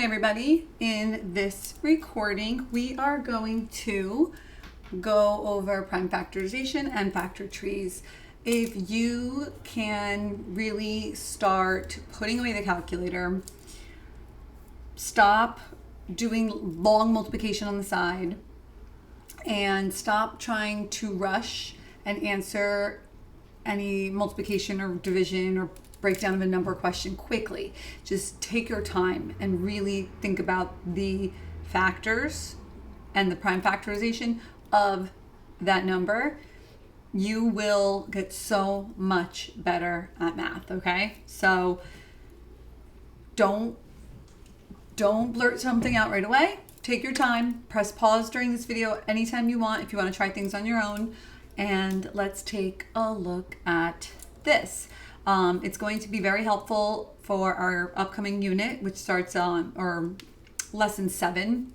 Hey everybody, in this recording we are going to go over prime factorization and factor trees. If you can really start putting away the calculator, stop doing long multiplication on the side, and stop trying to rush and answer any multiplication or division or breakdown of a number question quickly. Just take your time and really think about the factors and the prime factorization of that number. You will get so much better at math, okay? So don't blurt something out right away. Take your time, press pause during this video anytime you want if you want to try things on your own. And let's take a look at this. It's going to be very helpful for our upcoming unit, which starts on or lesson 7,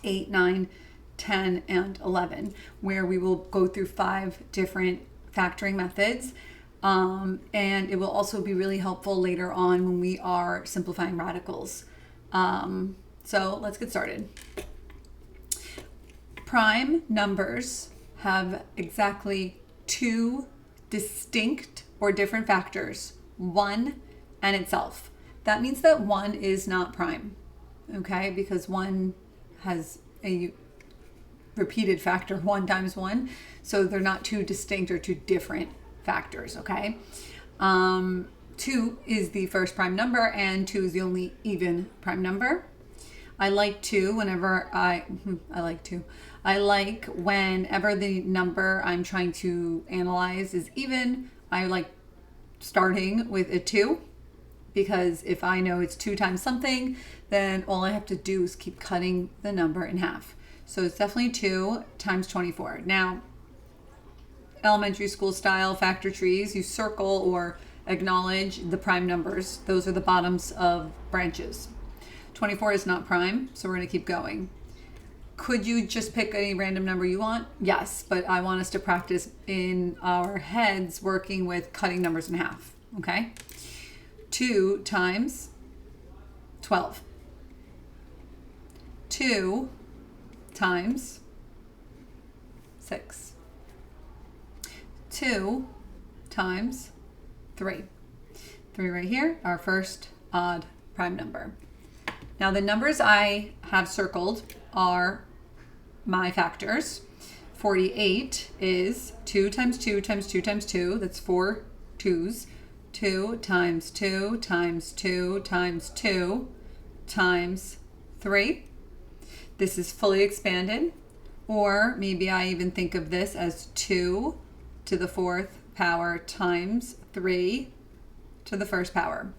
8, 9, 10, and 11, where we will go through 5 different factoring methods. And it will also be really helpful later on when we are simplifying radicals. So let's get started. Prime numbers have exactly 2 distinct or different factors, 1 and itself. That means that 1 is not prime, okay? Because 1 has a repeated factor, 1 times 1. So they're not 2 distinct or 2 different factors, okay? 2 is the first prime number, and 2 is the only even prime number. I like 2 whenever I like whenever the number I'm trying to analyze is even. I like starting with a 2, because if I know it's 2 times something, then all I have to do is keep cutting the number in half. So it's definitely 2 times 24. Now, elementary school style factor trees, you circle or acknowledge the prime numbers. Those are the bottoms of branches. 24 is not prime, so we're going to keep going. Could you just pick any random number you want? Yes, but I want us to practice in our heads working with cutting numbers in half, okay? 2 times 12. 2 times 6. 2 times 3. 3 right here, our first odd prime number. Now the numbers I have circled are my factors. 48 is 2 times 2 times 2 times 2. That's 4 2s. 2 times 2 times 2 times 2 times 3. This is fully expanded. Or maybe I even think of this as 2 to the 4th power times 3 to the 1st power.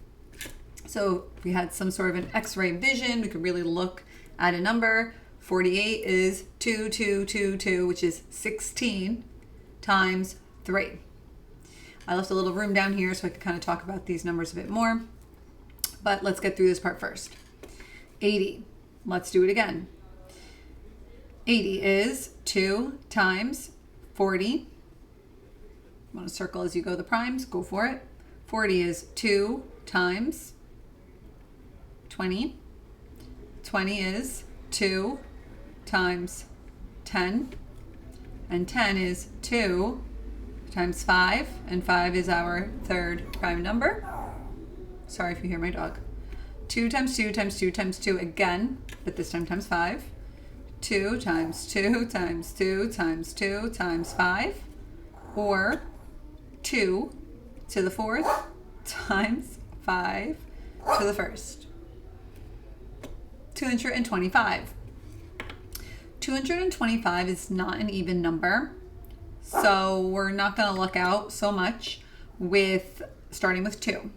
So if we had some sort of an X-ray vision, we could really look at a number. 48 is 2, 2, 2, 2, which is 16 times 3. I left a little room down here so I could kind of talk about these numbers a bit more. But let's get through this part first. 80. Let's do it again. 80 is 2 times 40. You want to circle as you go the primes, go for it. 40 is 2 times 20. 20 is 2 times 10. And 10 is 2 times 5. And 5 is our third prime number. Sorry if you hear my dog. 2 times 2 times 2 times 2 again, but this time times 5. 2 times 2 times 2 times 2 times 5. Or 2 to the 4th times 5 to the 1st. 225. 225 is not an even number, so we're not going to luck out so much with starting with 2.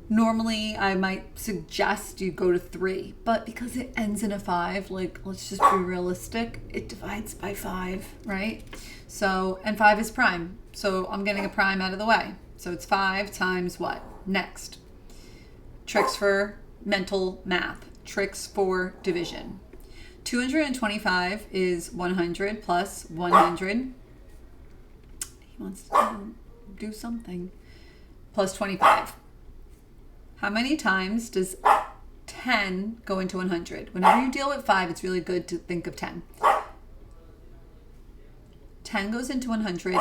Normally, I might suggest you go to 3, but because it ends in a 5, like, let's just be realistic, it divides by 5, right? So, and 5 is prime, so I'm getting a prime out of the way. So it's 5 times what? Next. Tricks for mental math. Tricks for division. 225 is 100 plus 100. He wants to do something. Plus 25. How many times does 10 go into 100? Whenever you deal with 5, it's really good to think of 10. 10 goes into 100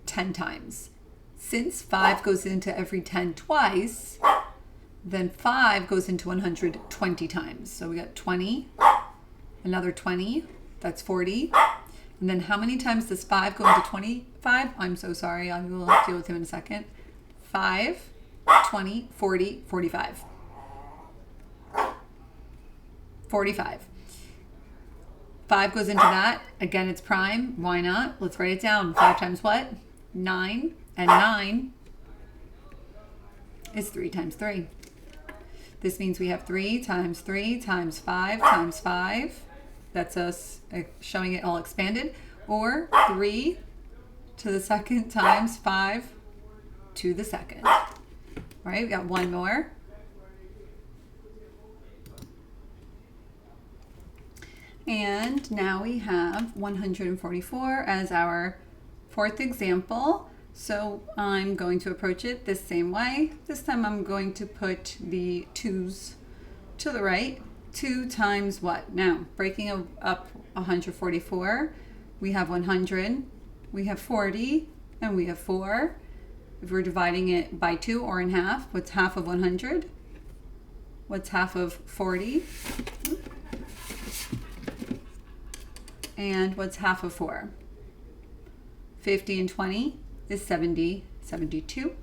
10 times. Since 5 goes into every 10 twice, then 5 goes into 100 20 times. So we got 20, another 20, that's 40. And then how many times does 5 go into 25? I'm so sorry, I will deal with him in a second. 5, 20, 40, 45. 45. 5 goes into that. Again, it's prime. Why not? Let's write it down. 5 times what? 9. And 9 is 3 times 3. This means we have 3 times 3 times 5 times 5. That's us showing it all expanded. Or 3 to the second times 5 to the second. All right, we got one more. And now we have 144 as our fourth example. So I'm going to approach it the same way. This time I'm going to put the 2's to the right. 2 times what? Now, breaking up 144, we have 100, we have 40, and we have 4. If we're dividing it by 2 or in half, what's half of 100? What's half of 40? And what's half of 4? 50 and 20 is 70, 72.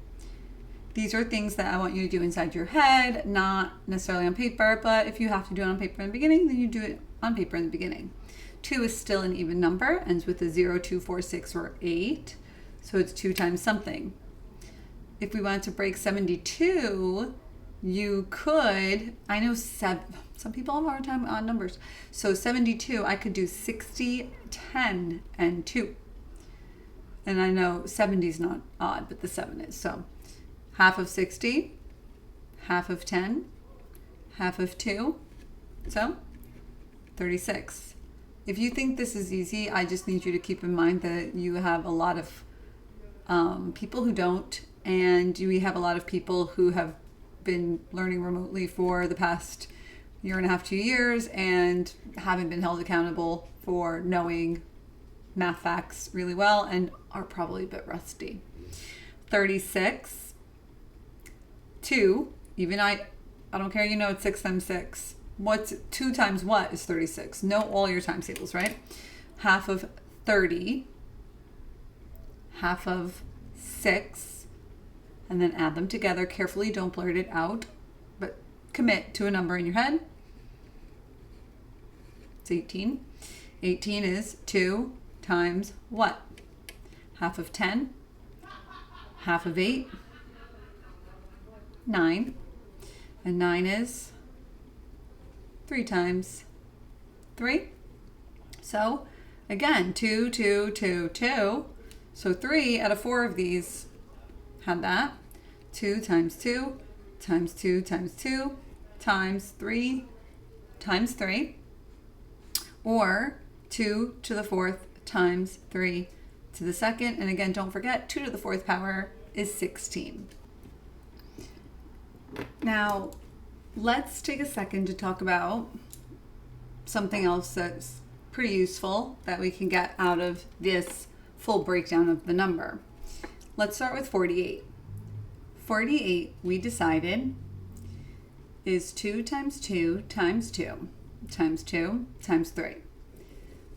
These are things that I want you to do inside your head, not necessarily on paper, but if you have to do it on paper in the beginning, then you do it on paper in the beginning. 2 is still an even number, ends with a 0, 2, 4, 6, or 8. So it's 2 times something. If we wanted to break 72, you could, I know some people have a hard time on numbers. So 72, I could do 60, 10, and 2. And I know 70 is not odd, but the 7 is. So half of 60, half of 10, half of 2. So 36. If you think this is easy, I just need you to keep in mind that you have a lot of people who don't, and we have a lot of people who have been learning remotely for the past year and a half, 2 years, and haven't been held accountable for knowing math facts really well and are probably a bit rusty. 36, 2, even I don't care, you know it's 6 times 6. What's 2 times what is 36? Know all your times tables, right? Half of 30, half of 6, and then add them together carefully. Don't blurt it out, but commit to a number in your head. It's 18. 18 is 2 times what? Half of 10, half of 8, 9, and 9 is 3 times 3. So again, 2, 2, 2, 2. So 3 out of 4 of these had that. 2 times 2 times 2 times 2 times 3 times 3. Or 2 to the 4th times 3 to the 2nd. And again, don't forget, 2 to the 4th power is 16. Now, let's take a second to talk about something else that's pretty useful that we can get out of this full breakdown of the number. Let's start with 48. 48, we decided, is 2 times 2 times 2 times 2 times 3.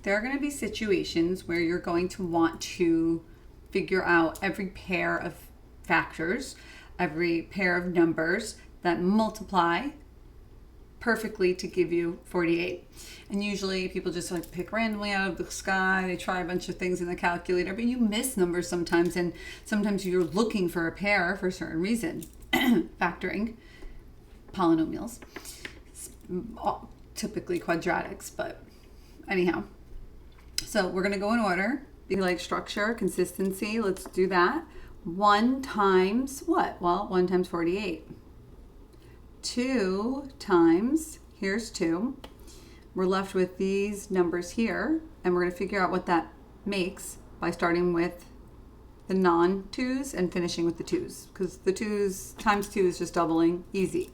There are going to be situations where you're going to want to figure out every pair of factors, every pair of numbers that multiply perfectly to give you 48. And usually people just like pick randomly out of the sky. They try a bunch of things in the calculator, but you miss numbers sometimes, and sometimes you're looking for a pair for a certain reason. Factoring, polynomials, typically quadratics, but anyhow. So we're going to go in order. You like structure, consistency. Let's do that. 1 times what? Well, 1 times 48. 2 times, here's 2. We're left with these numbers here, and we're going to figure out what that makes by starting with the non-2's and finishing with the 2's, because the 2's times 2 is just doubling. Easy.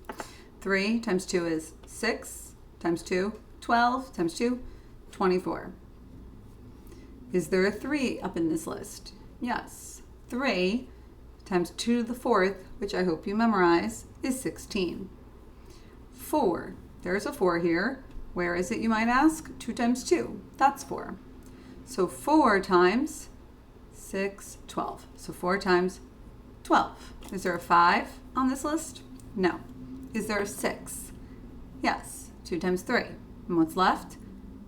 3 times 2 is 6 times 2, 12 times 2, 24. Is there a 3 up in this list? Yes. 3 times 2 to the 4th, which I hope you memorize, is 16. 4. There's a 4 here. Where is it, you might ask? 2 times 2. That's 4. So 4 times 6, 12. So 4 times 12. Is there a 5 on this list? No. Is there a 6? Yes. 2 times 3. And what's left?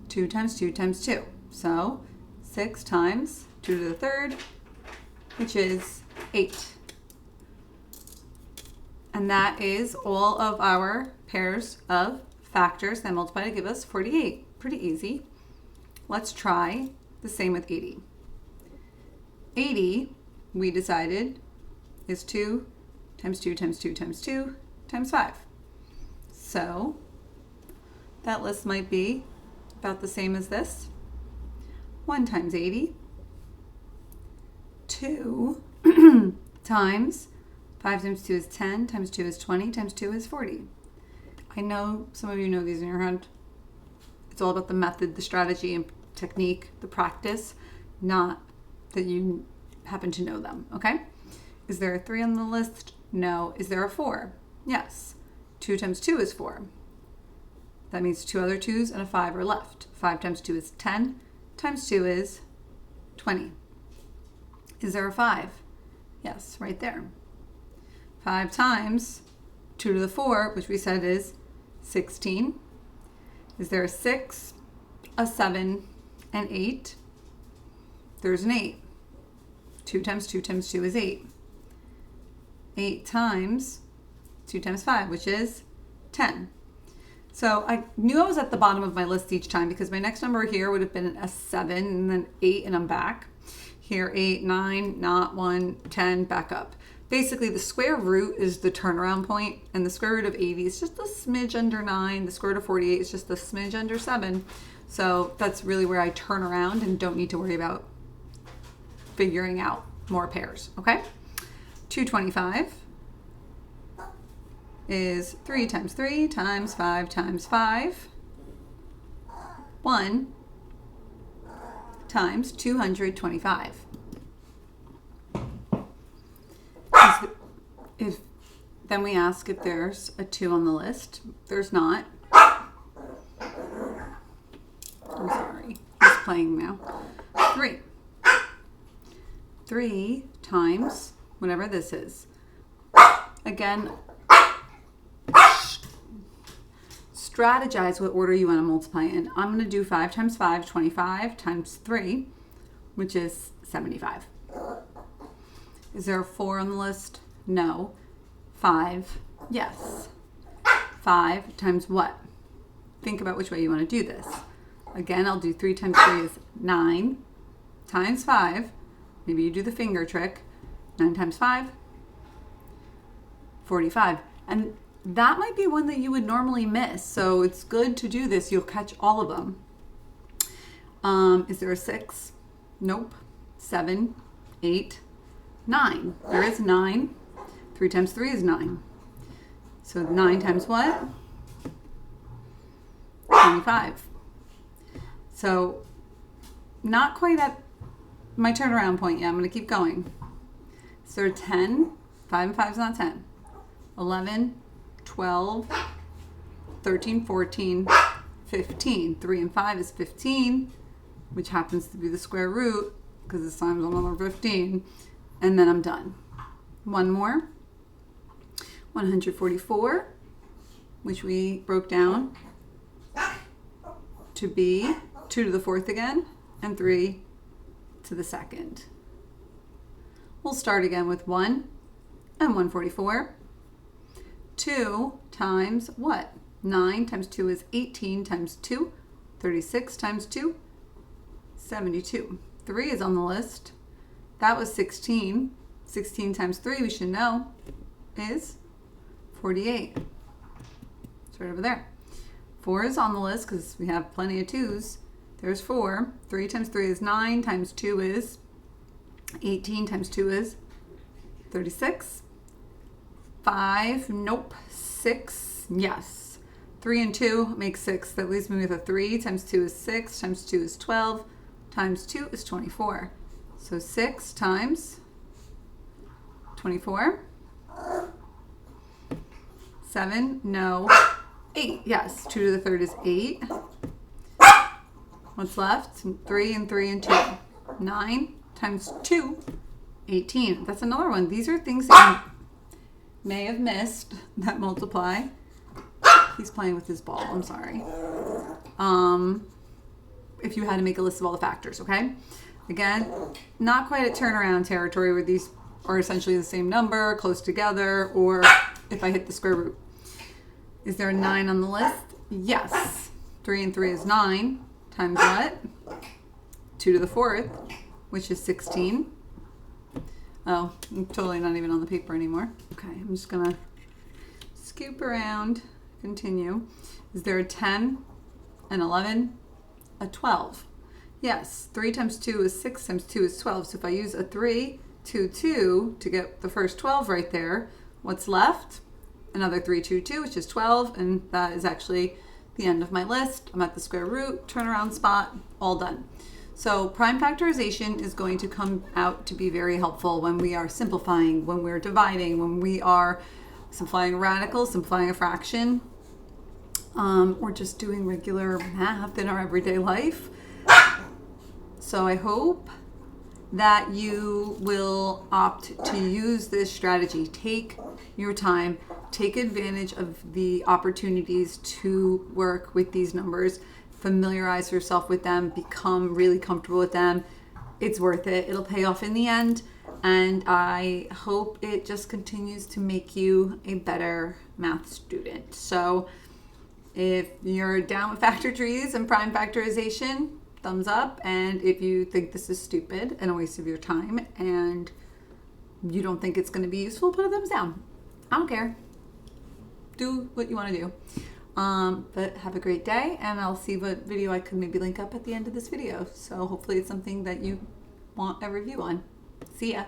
2 times 2 times 2. So 6 times 2 to the 3rd, which is 8. And that is all of our pairs of factors that multiply to give us 48. Pretty easy. Let's try the same with 80. 80, we decided, is 2 times 2 times 2 times 2 times 5. So that list might be about the same as this. 1 times 80. 2 times 5 times 2 is 10, times 2 is 20, times 2 is 40. I know some of you know these in your head. It's all about the method, the strategy, and technique, the practice, not that you happen to know them, okay? Is there a 3 on the list? No. Is there a 4? Yes. 2 times 2 is 4. That means 2 other 2's and a 5 are left. 5 times 2 is 10, times 2 is 20. Is there a 5? Yes, right there. 5 times 2 to the 4, which we said is 16. Is there a 6, a 7, and 8? There's an 8. 2 times 2 times 2 is 8. 8 times 2 times 5, which is 10. So I knew I was at the bottom of my list each time because my next number here would have been a 7 and then 8 and I'm back. Here 8, 9, not 1, 10, back up. Basically the square root is the turnaround point and the square root of 80 is just a smidge under 9. The square root of 48 is just a smidge under 7. So that's really where I turn around and don't need to worry about figuring out more pairs, okay? 225 is 3 times 3 times 5 times 5. 1 times 225. Then we ask if there's a 2 on the list. There's not. I'm sorry. He's playing now. 3. 3 times whatever this is. Again, strategize what order you want to multiply in. I'm going to do 5 times 5, 25 times 3, which is 75. Is there a 4 on the list? No. 5, yes. 5 times what? Think about which way you want to do this. Again, I'll do 3 times 3 is 9 times 5. Maybe you do the finger trick. 9 times 5, 45. And that might be one that you would normally miss. So it's good to do this. You'll catch all of them. Is there a 6? Nope. 7, 8, 9. There is 9. 3 times 3 is 9. So 9 times what? 25. So not quite at my turnaround point yet. I'm going to keep going. So 10. 5 and 5 is not 10. 11, 12, 13, 14, 15. 3 and 5 is 15, which happens to be the square root because this times another 15. And then I'm done. One more. 144, which we broke down to be 2 to the 4th again and 3 to the 2nd. We'll start again with 1 and 144. 2 times what? 9 times 2 is 18 times 2. 36 times 2, 72. 3 is on the list. That was 16. 16 times 3, we should know, is 48. It's right over there. 4 is on the list because we have plenty of 2's. There's 4. 3 times 3 is 9, times 2 is 18, times 2 is 36. 5, nope. 6 Yes. 3 and 2 makes 6. That leaves me with a 3 times 2 is 6 times 2 is 12 times 2 is 24. So 6 times 24. 7, no. 8, yes. 2 to the third is 8. What's left? 3 and 3 and 2. 9 times 2, 18. That's another one. These are things that you may have missed that multiply. He's playing with his ball. I'm sorry. If you had to make a list of all the factors, okay? Again, not quite at turnaround territory where these are essentially the same number, close together, or if I hit the square root. Is there a 9 on the list? Yes. 3 and 3 is 9 times what? 2 to the fourth, which is 16. Oh, I'm totally not even on the paper anymore. Okay, I'm just gonna scoop around, continue. Is there a 10, an 11, a 12? Yes, 3 times 2 is 6 times 2 is 12. So if I use a 3, 2, 2 to get the first 12 right there, what's left? Another 3, 2, 2, which is 12, and that is actually the end of my list. I'm at the square root, turnaround spot, all done. So prime factorization is going to come out to be very helpful when we are simplifying, when we're dividing, when we are simplifying a radical, simplifying a fraction, or just doing regular math in our everyday life. So I hope that you will opt to use this strategy. Take your time, take advantage of the opportunities to work with these numbers, familiarize yourself with them, become really comfortable with them. It's worth it. It'll pay off in the end. And I hope it just continues to make you a better math student. So if you're down with factor trees and prime factorization, thumbs up. And if you think this is stupid and a waste of your time and you don't think it's going to be useful, put a thumbs down. I don't care. Do what you want to do. But have a great day, and I'll see what video I could maybe link up at the end of this video. So hopefully it's something that you want a review on. See ya.